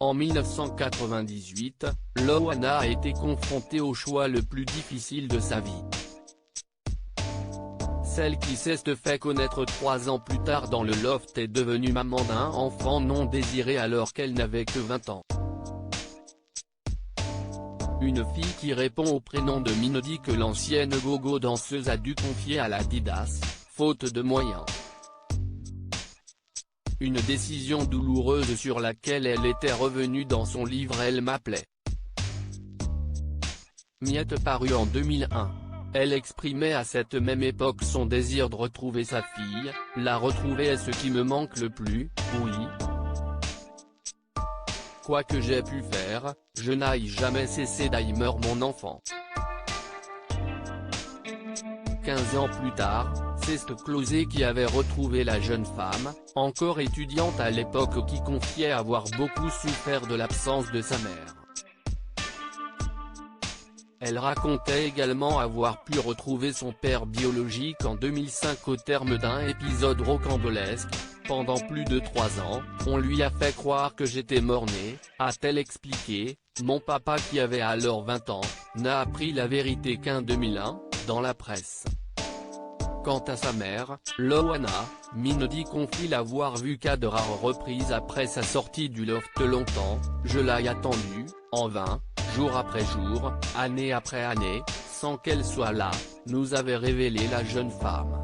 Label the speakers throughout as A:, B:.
A: En 1998, Loana a été confrontée au choix le plus difficile de sa vie. Celle qui s'est fait connaître 3 ans plus tard dans le loft est devenue maman d'un enfant non désiré alors qu'elle n'avait que 20 ans. Une fille qui répond au prénom de Minody que l'ancienne gogo danseuse a dû confier à l'Adidas, faute de moyens. Une décision douloureuse sur laquelle elle était revenue dans son livre Elle m'appelait. Miette paru en 2001. Elle exprimait à cette même époque son désir de retrouver sa fille, la retrouver est ce qui me manque le plus, oui. Quoi que j'ai pu faire, je n'aille jamais cessé d'aimer mon enfant. 15 ans plus tard, c'est Closé qui avait retrouvé la jeune femme, encore étudiante à l'époque qui confiait avoir beaucoup souffert de l'absence de sa mère. Elle racontait également avoir pu retrouver son père biologique en 2005 au terme d'un épisode rocambolesque. Pendant plus de 3 ans, on lui a fait croire que j'étais mort-né, a-t-elle expliqué. Mon papa qui avait alors 20 ans, n'a appris la vérité qu'en 2001, dans la presse. Quant à sa mère, Loana, Minody confie l'avoir vue qu'à de rares reprises après sa sortie du loft longtemps, je l'ai attendue, en vain, jour après jour, année après année, sans qu'elle soit là, nous avait révélé la jeune femme.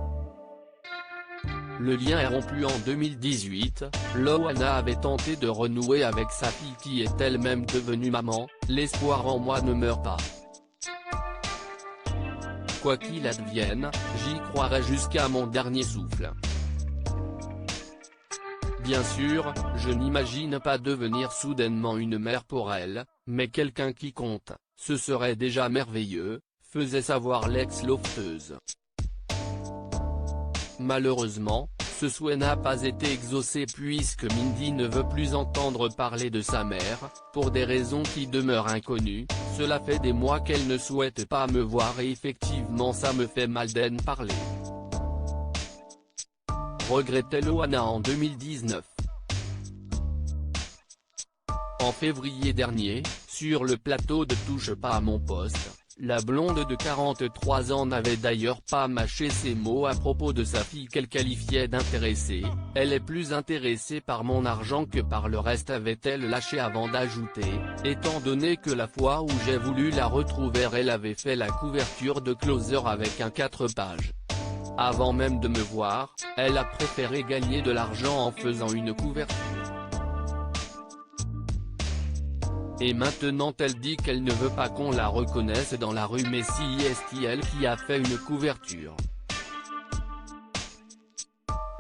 A: Le lien est rompu en 2018, Loana avait tenté de renouer avec sa fille qui est elle-même devenue maman, l'espoir en moi ne meurt pas. Quoi qu'il advienne, j'y croirai jusqu'à mon dernier souffle. Bien sûr, je n'imagine pas devenir soudainement une mère pour elle, mais quelqu'un qui compte, ce serait déjà merveilleux, faisait savoir l'ex-lofteuse. Malheureusement, ce souhait n'a pas été exaucé puisque Mindy ne veut plus entendre parler de sa mère, pour des raisons qui demeurent inconnues. Cela fait des mois qu'elle ne souhaite pas me voir et effectivement ça me fait mal d'en parler. Regrettait Loana en 2019. En février dernier, sur le plateau de Touche pas à mon poste, la blonde de 43 ans n'avait d'ailleurs pas mâché ses mots à propos de sa fille qu'elle qualifiait d'intéressée. Elle est plus intéressée par mon argent que par le reste, avait-elle lâché avant d'ajouter, étant donné que la fois où j'ai voulu la retrouver elle avait fait la couverture de Closer avec un 4 pages. Avant même de me voir, elle a préféré gagner de l'argent en faisant une couverture. Et maintenant elle dit qu'elle ne veut pas qu'on la reconnaisse dans la rue mais si est elle qui a fait une couverture.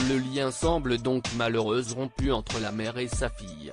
A: Le lien semble donc malheureusement rompu entre la mère et sa fille.